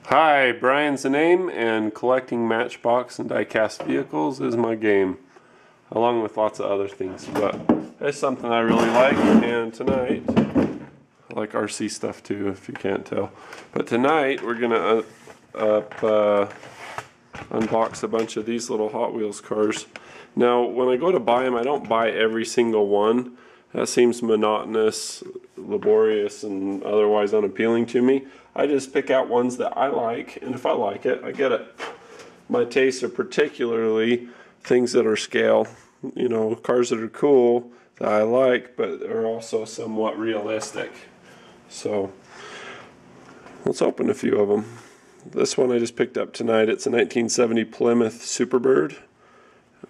Hi, Brian's the name, and collecting Matchbox and die-cast vehicles is my game, along with lots of other things, but it's something I really like. And tonight, I like RC stuff too, if you can't tell, but tonight we're gonna unbox a bunch of these little Hot Wheels cars. Now when I go to buy them, I don't buy every single one. That seems monotonous, laborious, and otherwise unappealing to me. I just pick out ones that I like, and if I like it, I get it. My tastes are particularly things that are scale, you know, cars that are cool, that I like, but are also somewhat realistic. So, let's open a few of them. This one I just picked up tonight. It's a 1970 Plymouth Superbird,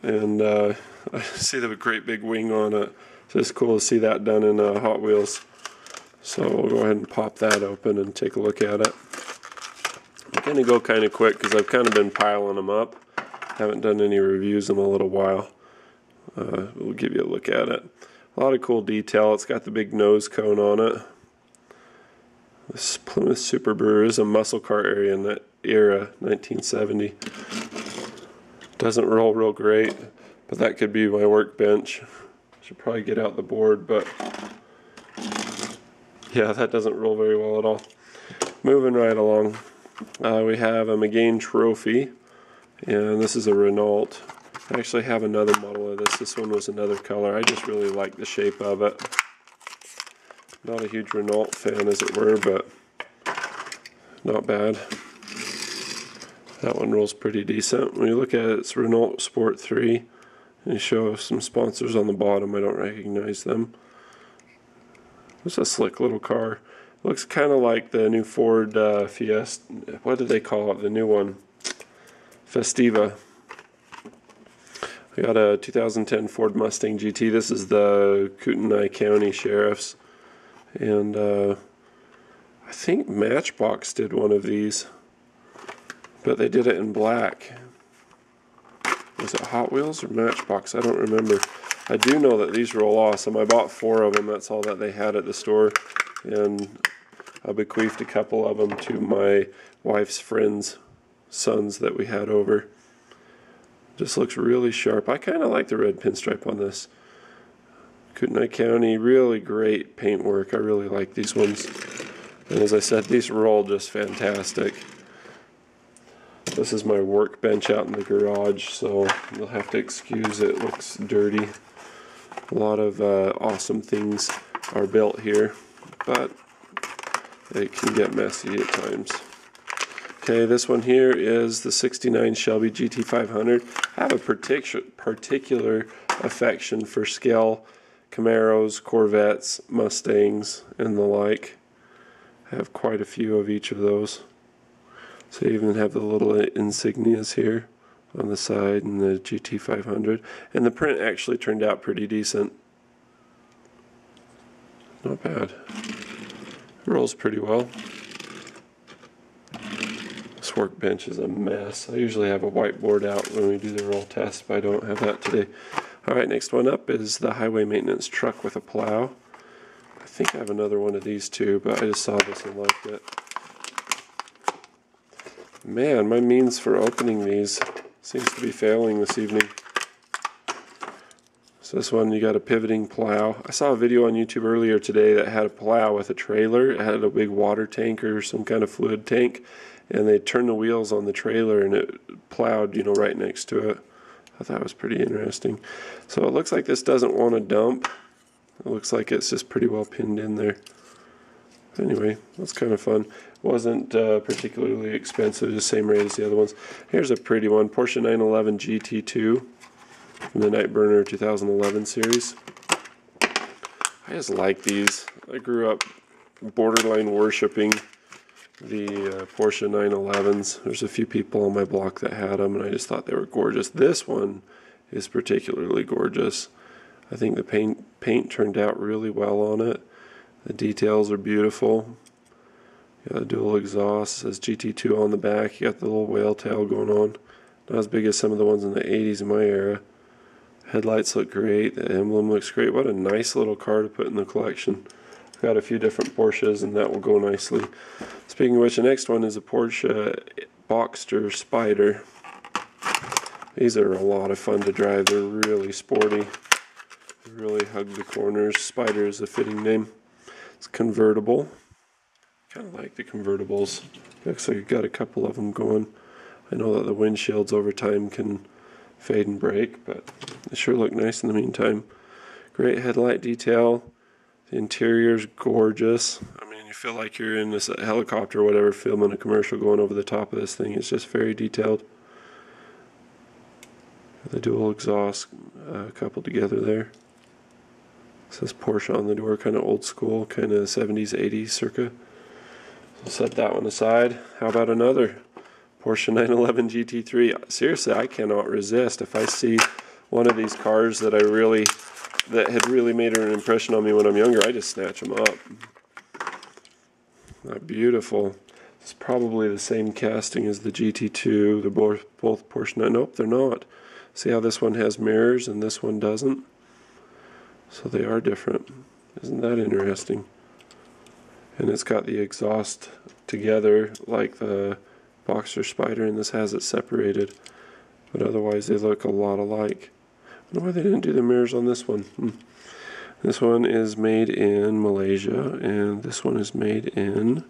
and I see the great big wing on it. It's just cool to see that done in Hot Wheels. So we'll go ahead and pop that open and take a look at it. I'm going to go kind of quick because I've kind of been piling them up. Haven't done any reviews in a little while. We'll give you a look at it. A lot of cool detail. It's got the big nose cone on it. This Plymouth Superbird is a muscle car area in that era, 1970. Doesn't roll real great, but that could be my workbench. Should probably get out the board, but yeah, that doesn't roll very well at all. Moving right along, we have a Gt trophy, and this is a Renault. I actually have another model of this. This one was another color. I just really like the shape of it. Not a huge Renault fan, as it were, but not bad. That one rolls pretty decent. When you look at it, it's Renault Sport 3. And you show some sponsors on the bottom. I don't recognize them. It's a slick little car. Looks kind of like the new Ford Fiesta. What do they call it? The new one. Festiva. I got a 2010 Ford Mustang Gt. This is the Kootenai County Sheriff's. And I think Matchbox did one of these. But they did it in black. Was it Hot Wheels or Matchbox? I don't remember. I do know that these roll awesome. I bought 4 of them. That's all that they had at the store. And I bequeathed a couple of them to my wife's friends' sons that we had over. Just looks really sharp. I kind of like the red pinstripe on this. Kootenai County, really great paintwork. I really like these ones. And as I said, these roll just fantastic. This is my workbench out in the garage, so you'll have to excuse it. It looks dirty. A lot of awesome things are built here, but it can get messy at times. Okay, this one here is the '69 Shelby Gt500. I have a particular affection for scale Camaros, Corvettes, Mustangs, and the like. I have quite a few of each of those. So you even have the little insignias here on the side and the Gt500. And the print actually turned out pretty decent. Not bad. It rolls pretty well. This workbench is a mess. I usually have a whiteboard out when we do the roll test, but I don't have that today. Alright, next one up is the highway maintenance truck with a plow. I think I have another one of these too, but I just saw this and liked it. Man, my means for opening these seems to be failing this evening. So this one, you got a pivoting plow. I saw a video on YouTube earlier today that had a plow with a trailer. It had a big water tank or some kind of fluid tank, and they turned the wheels on the trailer and it plowed, you know, right next to it. I thought that was pretty interesting. So it looks like this doesn't want to dump. It looks like it's just pretty well pinned in there. Anyway, that's kind of fun. Wasn't particularly expensive, the same rate as the other ones. Here's a pretty one, Porsche 911 GT2 from the Nightburner 2011 series. I just like these. I grew up borderline worshipping the Porsche 911s. There's a few people on my block that had them, and I just thought they were gorgeous. This one is particularly gorgeous. I think the paint turned out really well on it. The details are beautiful. You got a dual exhaust. It says GT2 on the back. You got the little whale tail going on. Not as big as some of the ones in the 80s in my era. Headlights look great. The emblem looks great. What a nice little car to put in the collection. Got a few different Porsches, and that will go nicely. Speaking of which, the next one is a Porsche Boxster Spider. These are a lot of fun to drive. They're really sporty. They really hug the corners. Spider is a fitting name. It's convertible. Kind of like the convertibles. Looks like you've got a couple of them going. I know that the windshields over time can fade and break, but they sure look nice in the meantime. Great headlight detail. The interior's gorgeous. I mean, you feel like you're in this helicopter or whatever, filming a commercial going over the top of this thing. It's just very detailed. The dual exhaust coupled together there. It says Porsche on the door, kind of old school, kind of 70s, 80s circa. So set that one aside. How about another Porsche 911 GT3? Seriously, I cannot resist. If I see one of these cars that had really made an impression on me when I'm younger, I just snatch them up. Beautiful. It's probably the same casting as the GT2. They're both Porsche 9. Nope, they're not. See how this one has mirrors and this one doesn't? So they are different. Isn't that interesting? And it's got the exhaust together like the Boxster Spider, and this has it separated. But otherwise they look a lot alike. I wonder why they didn't do the mirrors on this one. This one is made in Malaysia, and this one is made in...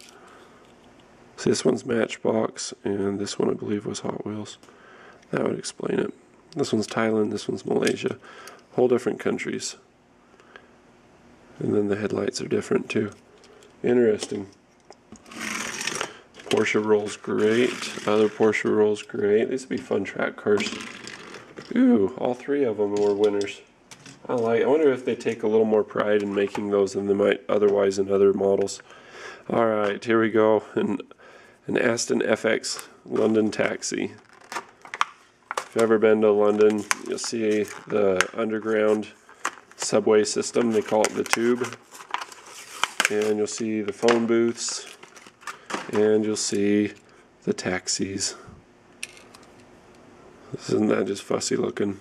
See, this one's Matchbox, and this one I believe was Hot Wheels. That would explain it. This one's Thailand, this one's Malaysia. Whole different countries. And then the headlights are different too. Interesting. Porsche rolls great. Other Porsche rolls great. These would be fun track cars. Ooh, all three of them were winners. I wonder if they take a little more pride in making those than they might otherwise in other models. Alright, here we go. An Aston FX London taxi. If you've ever been to London, you'll see the underground subway system. They call it the Tube. And you'll see the phone booths. And you'll see the taxis. Isn't that just fussy looking?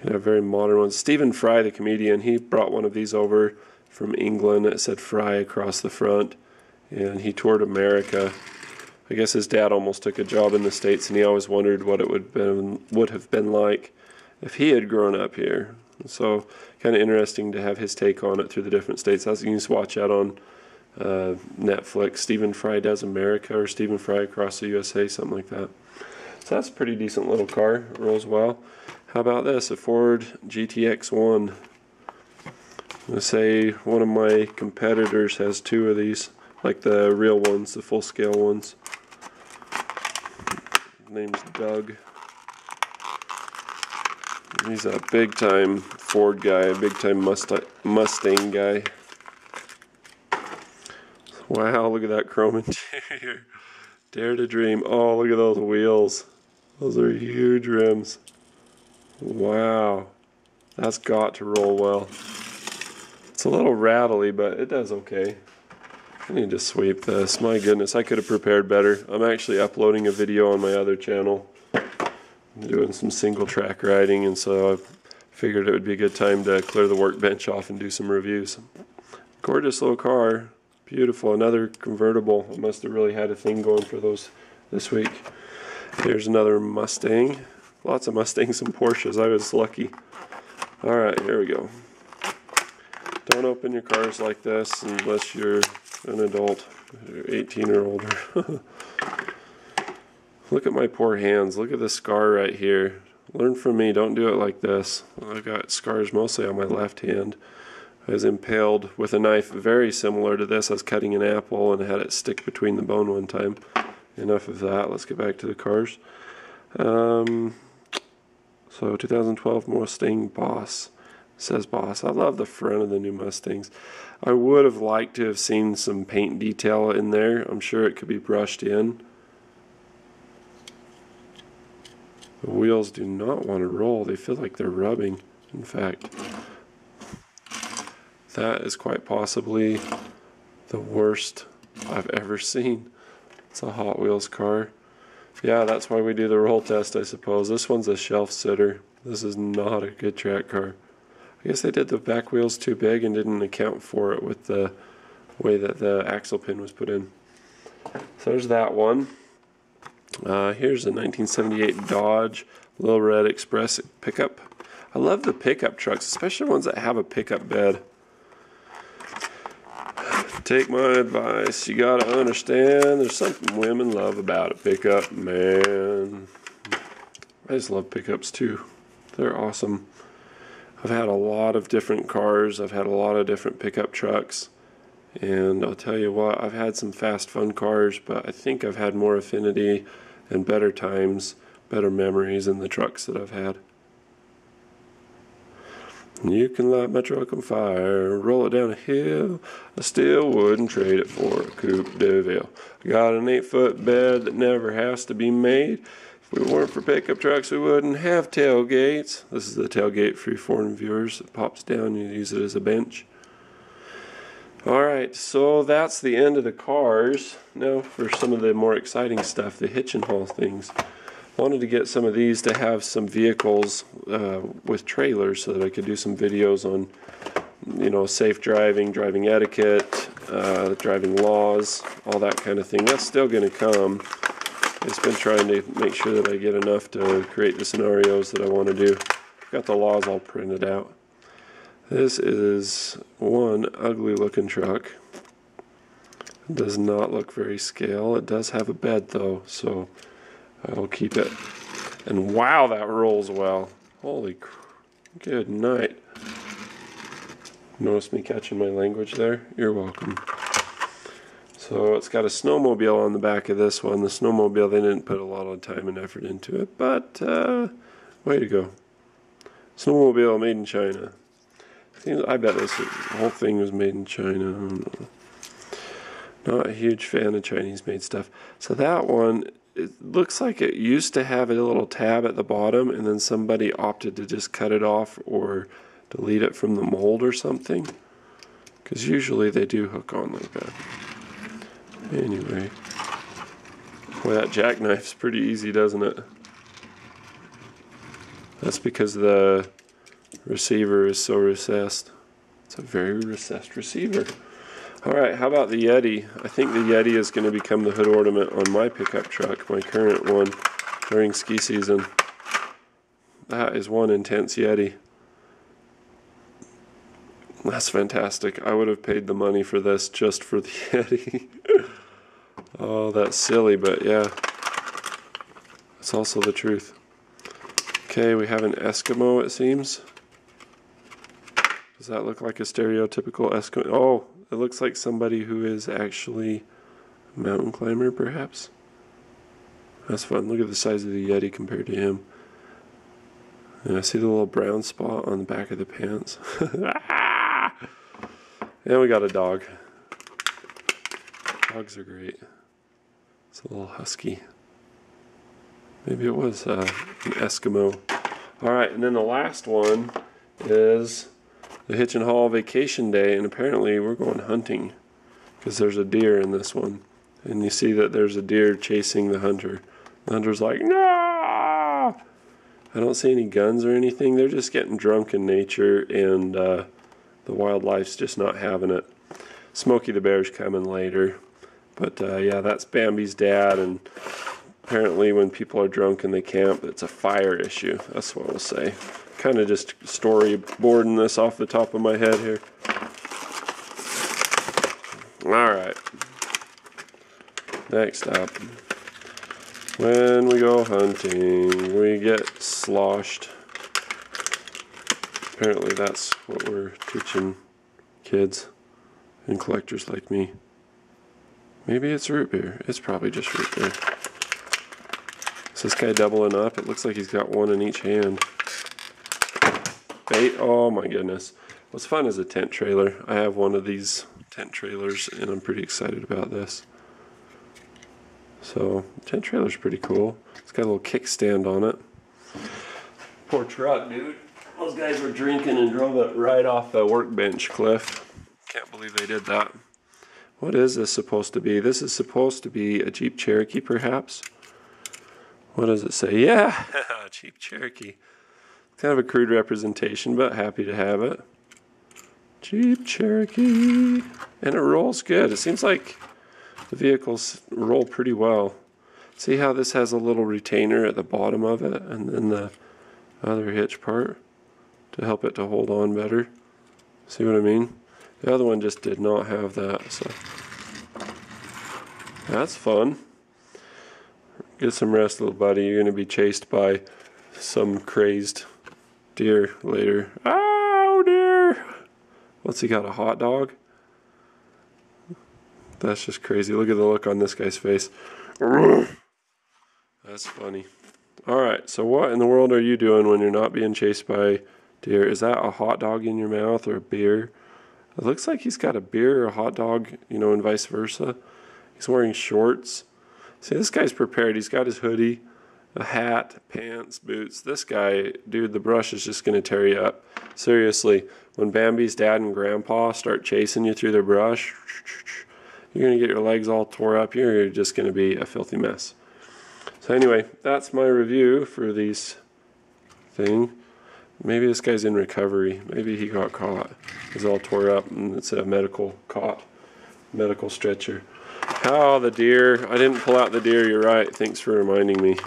You know, very modern ones. Stephen Fry, the comedian, he brought one of these over from England. It said Fry across the front. And he toured America. I guess his dad almost took a job in the States, and he always wondered what it would have been like if he had grown up here. So kind of interesting to have his take on it through the different states. You can just watch that on Netflix. Stephen Fry Does America, or Stephen Fry Across the USA, something like that. So that's a pretty decent little car. It rolls well. How about this? A Ford GTX1. I'm going to say one of my competitors has two of these, like the real ones, the full-scale ones. His name's Doug. He's a big-time Ford guy, a big-time Mustang guy. Wow, look at that chrome interior. Dare to dream. Oh, look at those wheels. Those are huge rims. Wow. That's got to roll well. It's a little rattly, but it does okay. I need to sweep this. My goodness, I could have prepared better. I'm actually uploading a video on my other channel. I'm doing some single track riding, and so I figured it would be a good time to clear the workbench off and do some reviews. Gorgeous little car. Beautiful. Another convertible. I must have really had a thing going for those this week. Here's another Mustang. Lots of Mustangs and Porsches. I was lucky. Alright, here we go. Don't open your cars like this unless you're an adult, 18 or older. Look at my poor hands. Look at this scar right here. Learn from me. Don't do it like this. I've got scars mostly on my left hand. I was impaled with a knife very similar to this. I was cutting an apple and had it stick between the bone one time. Enough of that. Let's get back to the cars. So 2012 Mustang Boss. It says Boss. I love the front of the new Mustangs. I would have liked to have seen some paint detail in there. I'm sure it could be brushed in. The wheels do not want to roll. They feel like they're rubbing, in fact. That is quite possibly the worst I've ever seen. It's a Hot Wheels car. Yeah, that's why we do the roll test, I suppose. This one's a shelf sitter. This is not a good track car. I guess they did the back wheels too big and didn't account for it with the way that the axle pin was put in. So there's that one. Here's a 1978 Dodge Little Red Express pickup. I love the pickup trucks, especially ones that have a pickup bed. Take my advice, you gotta understand there's something women love about a pickup, man. I just love pickups too. They're awesome. I've had a lot of different cars. I've had a lot of different pickup trucks. And I'll tell you what, I've had some fast, fun cars, but I think I've had more affinity and better times, better memories in the trucks that I've had. You can light my truck on fire, roll it down a hill. I still wouldn't trade it for a Coupe de Ville. I got an 8-foot bed that never has to be made. If we weren't for pickup trucks, we wouldn't have tailgates. This is the tailgate for you foreign viewers. It pops down, you use it as a bench. Alright, so that's the end of the cars. Now for some of the more exciting stuff, the hitch and haul things. Wanted to get some of these to have some vehicles with trailers so that I could do some videos on, you know, safe driving, driving etiquette, driving laws, all that kind of thing. That's still going to come. I've just been trying to make sure that I get enough to create the scenarios that I want to do. Got the laws all printed out. This is one ugly looking truck. It does not look very scale. It does have a bed though, so I'll keep it. And wow, that rolls well. Holy good night. Notice me catching my language there? You're welcome. So it's got a snowmobile on the back of this one. The snowmobile, they didn't put a lot of time and effort into it, but way to go. Snowmobile made in China. I bet this whole thing was made in China. I don't know. Not a huge fan of Chinese made stuff. So that one, it looks like it used to have a little tab at the bottom and then somebody opted to just cut it off or delete it from the mold or something. Because usually they do hook on like that. Anyway. Boy, that jackknife's pretty easy, doesn't it? That's because the receiver is so recessed. It's a very recessed receiver. Alright, how about the Yeti? I think the Yeti is going to become the hood ornament on my pickup truck, my current one, during ski season. That is one intense Yeti. That's fantastic. I would have paid the money for this just for the Yeti. Oh, that's silly, but yeah. It's also the truth. Okay, we have an Eskimo, it seems. Does that look like a stereotypical Eskimo? Oh, it looks like somebody who is actually a mountain climber, perhaps. That's fun. Look at the size of the Yeti compared to him. And I see the little brown spot on the back of the pants. And we got a dog. Dogs are great. It's a little husky. Maybe it was an Eskimo. Alright, and then the last one is the Hitch and Haul vacation day, and apparently we're going hunting because there's a deer in this one. And you see that there's a deer chasing the hunter. The hunter's like, no! I don't see any guns or anything. They're just getting drunk in nature, and the wildlife's just not having it. Smokey the Bear's coming later. But yeah, that's Bambi's dad, and apparently when people are drunk and they camp, it's a fire issue. That's what we'll say. Kind of just storyboarding this off the top of my head here. Alright. Next up. When we go hunting, we get sloshed. Apparently that's what we're teaching kids and collectors like me. Maybe it's root beer. It's probably just root beer. Is this guy doubling up? It looks like he's got one in each hand. Bait? Oh my goodness. What's fun is a tent trailer. I have one of these tent trailers and I'm pretty excited about this. So, tent trailer's pretty cool. It's got a little kickstand on it. Poor truck, dude. Those guys were drinking and drove it right off the workbench cliff. Can't believe they did that. What is this supposed to be? This is supposed to be a Jeep Cherokee, perhaps? What does it say? Yeah, Jeep Cherokee. Kind of a crude representation, but happy to have it. Jeep Cherokee. And it rolls good. It seems like the vehicles roll pretty well. See how this has a little retainer at the bottom of it, and then the other hitch part to help it to hold on better. See what I mean? The other one just did not have that, so that's fun. Get some rest, little buddy. You're going to be chased by some crazed deer later. Oh, dear! What's he got, a hot dog? That's just crazy. Look at the look on this guy's face. That's funny. Alright, so what in the world are you doing when you're not being chased by deer? Is that a hot dog in your mouth or a beer? It looks like he's got a beer or a hot dog, you know, and vice versa. He's wearing shorts. See, this guy's prepared. He's got his hoodie, a hat, pants, boots. This guy, dude, the brush is just going to tear you up. Seriously, when Bambi's dad and grandpa start chasing you through their brush, you're going to get your legs all tore up. You're just going to be a filthy mess. So anyway, that's my review for these thing. Maybe this guy's in recovery. Maybe he got caught. He's all tore up and it's a medical stretcher. Oh, the deer. I didn't pull out the deer, you're right. Thanks for reminding me.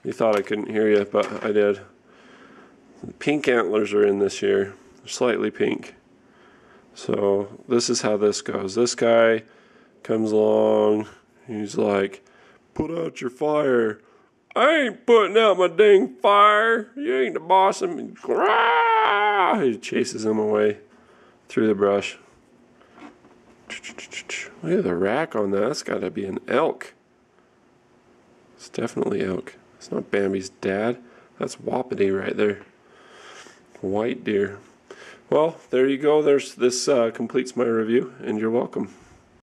You thought I couldn't hear you, but I did. The pink antlers are in this year. They're slightly pink. So this is how this goes. This guy comes along. He's like, put out your fire. I ain't putting out my dang fire. You ain't the boss of me. He chases him away through the brush. Look at the rack on that. That's got to be an elk. It's definitely elk. It's not Bambi's dad. That's Wapiti right there. White deer. Well, there you go. This completes my review, and you're welcome.